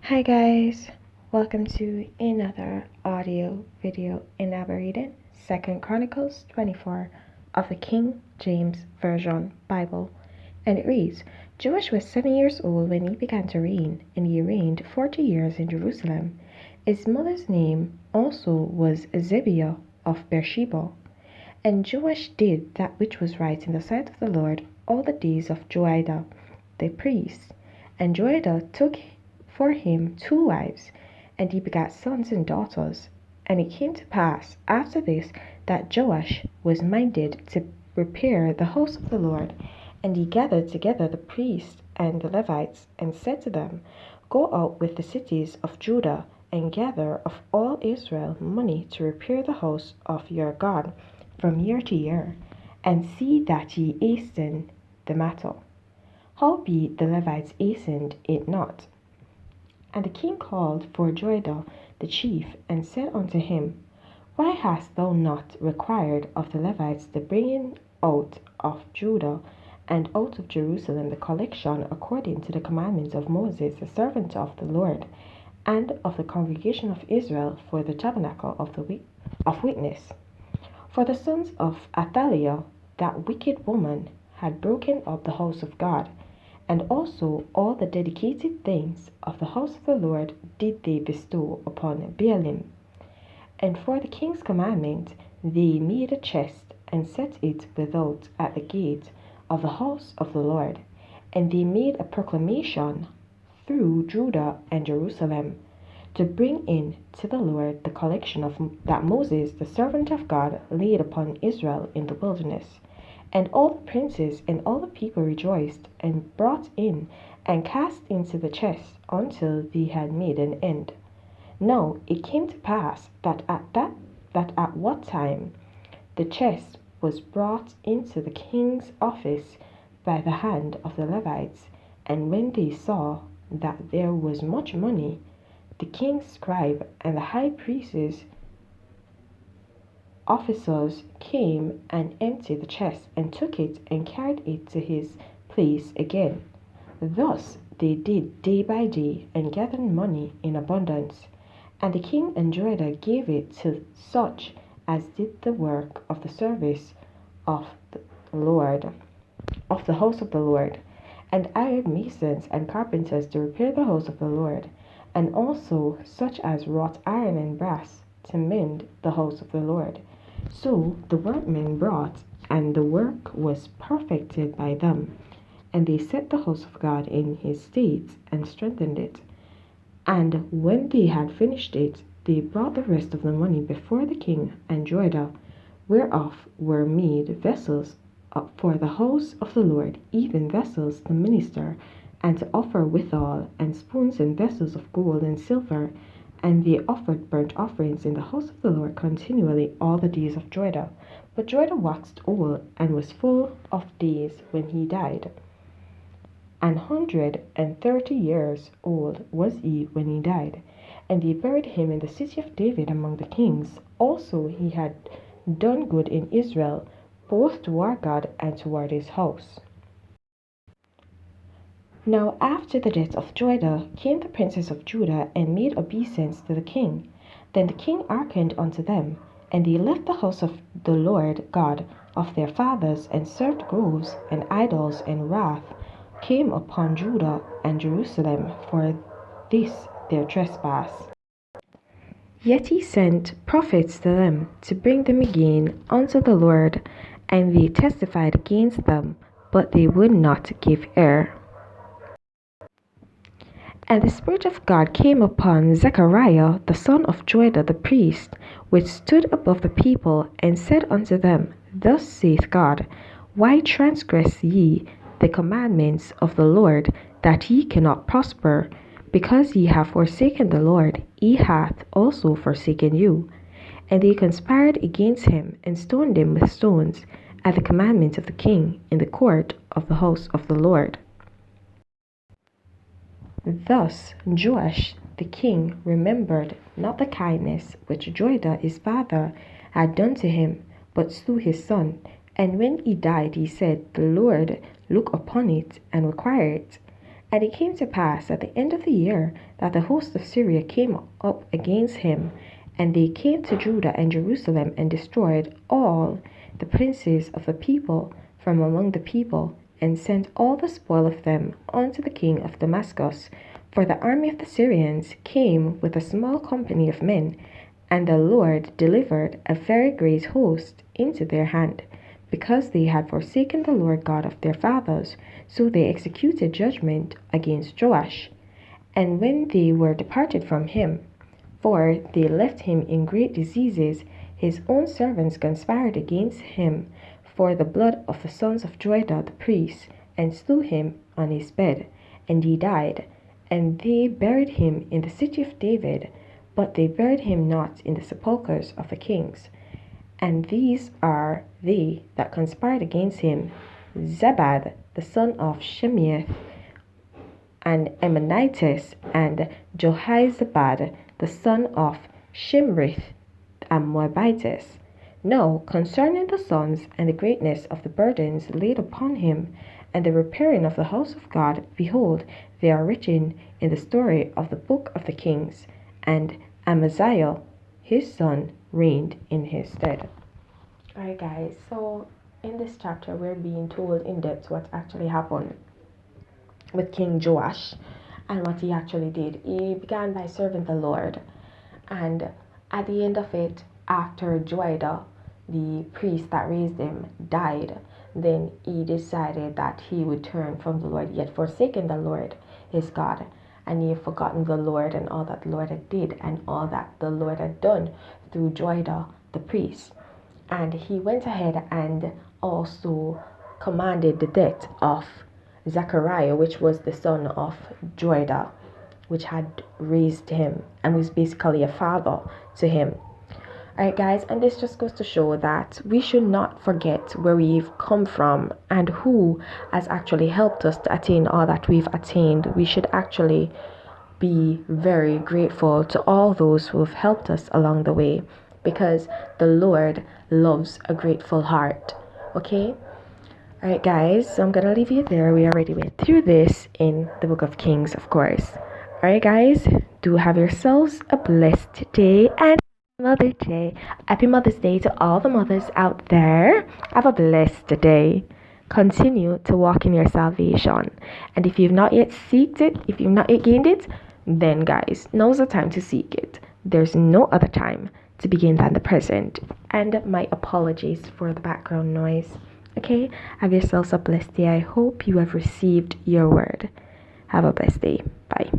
Hi guys, welcome to another audio video elaborated Second Chronicles 24 of the King James Version Bible, and it reads, Joash was 7 years old when he began to reign, and he reigned 40 years in Jerusalem. His mother's name also was Zebiah of Beersheba. And Joash did that which was right in the sight of the Lord all the days of Joiada the priest. And Joiada took for him 2 wives, and he begat sons and daughters. And it came to pass after this that Joash was minded to repair the house of the Lord. And he gathered together the priests and the Levites, and said to them, Go out with the cities of Judah, and gather of all Israel money to repair the house of your God from year to year, and see that ye hasten the matter. Howbeit the Levites hastened it not. And the king called for Joiada the chief, and said unto him, Why hast thou not required of the Levites the bringing out of Judah and out of Jerusalem the collection according to the commandments of Moses the servant of the Lord, and of the congregation of Israel for the tabernacle of witness? For the sons of Athaliah, that wicked woman, had broken up the house of God, and also all the dedicated things of the house of the Lord did they bestow upon Baalim. And for the king's commandment they made a chest, and set it without at the gate of the house of the Lord. And they made a proclamation through Judah and Jerusalem, to bring in to the Lord the collection of that Moses the servant of God laid upon Israel in the wilderness. And all the princes and all the people rejoiced, and brought in and cast into the chest until they had made an end. Now it came to pass that at what time the chest was brought into the king's office by the hand of the Levites, and when they saw that there was much money, the king's scribe and the high priest's officers came and emptied the chest, and took it and carried it to his place again. Thus they did day by day, and gathered money in abundance. And the king and Joiada gave it to such as did the work of the service of the Lord, of the house of the Lord, and hired masons and carpenters to repair the house of the Lord, and also such as wrought iron and brass to mend the house of the Lord. So the workmen brought, and the work was perfected by them. And they set the house of God in his state, and strengthened it. And when they had finished it, they brought the rest of the money before the king and Joiada, whereof were made vessels for the house of the Lord, even vessels to minister, and to offer withal, and spoons and vessels of gold and silver. And they offered burnt offerings in the house of the Lord continually all the days of Joiada. But Joiada waxed old, and was full of days when he died. 130 years old was he when he died. And they buried him in the city of David among the kings. Also he had done good in Israel, both toward God and toward his house. Now after the death of Joiada came the princes of Judah, and made obeisance to the king. Then the king hearkened unto them, and they left the house of the Lord God of their fathers, and served groves and idols, and wrath came upon Judah and Jerusalem for this their trespass. Yet he sent prophets to them, to bring them again unto the Lord, and they testified against them, but they would not give ear. And the Spirit of God came upon Zechariah the son of Joiada the priest, which stood above the people, and said unto them, Thus saith God, Why transgress ye the commandments of the Lord, that ye cannot prosper? Because ye have forsaken the Lord, he hath also forsaken you. And they conspired against him, and stoned him with stones, at the commandment of the king, in the court of the house of the Lord. Thus Joash the king remembered not the kindness which Joiada his father had done to him, but slew his son. And when he died, he said, The Lord look upon it, and require it. And it came to pass at the end of the year that the host of Syria came up against him, and they came to Judah and Jerusalem and destroyed all the princes of the people from among the people, and sent all the spoil of them unto the king of Damascus. For the army of the Syrians came with a small company of men, and the Lord delivered a very great host into their hand, because they had forsaken the Lord God of their fathers. So they executed judgment against Joash. And when they were departed from him, for they left him in great diseases, his own servants conspired against him for the blood of the sons of Joiada the priest, and slew him on his bed, and he died. And they buried him in the city of David, but they buried him not in the sepulchres of the kings. And these are they that conspired against him: Zabad the son of Shemeith, and Ammonitis, and Jehozabad the son of Shimrith, and Moabites. Now concerning the sons, and the greatness of the burdens laid upon him, and the repairing of the house of God, behold, they are written in the story of the book of the kings. And Amaziah his son reigned in his stead. Alright guys, so in this chapter we're being told in depth what actually happened with King Joash and what he actually did. He began by serving the Lord, and at the end of it, after Joiada, the priest that raised him, died, then he decided that he would turn from the Lord. He had forsaken the Lord, his God, and he had forgotten the Lord and all that the Lord had did and all that the Lord had done through Joiada the priest. And he went ahead and also commanded the death of Zechariah, which was the son of Joiada, which had raised him and was basically a father to him. Alright guys, and this just goes to show that we should not forget where we've come from and who has actually helped us to attain all that we've attained. We should actually be very grateful to all those who have helped us along the way, because the Lord loves a grateful heart. Okay? Alright guys, so I'm gonna leave you there. We already went through this in the book of Kings, of course. Alright guys, do have yourselves a blessed day and Mother's Day. Happy Mother's Day to all the mothers out there. Have a blessed day. Continue to walk in your salvation. And if you've not yet seeked it, if you've not yet gained it, then guys, now's the time to seek it. There's no other time to begin than the present. And my apologies for the background noise. Okay, have yourselves a blessed day. I hope you have received your word. Have a blessed day. Bye.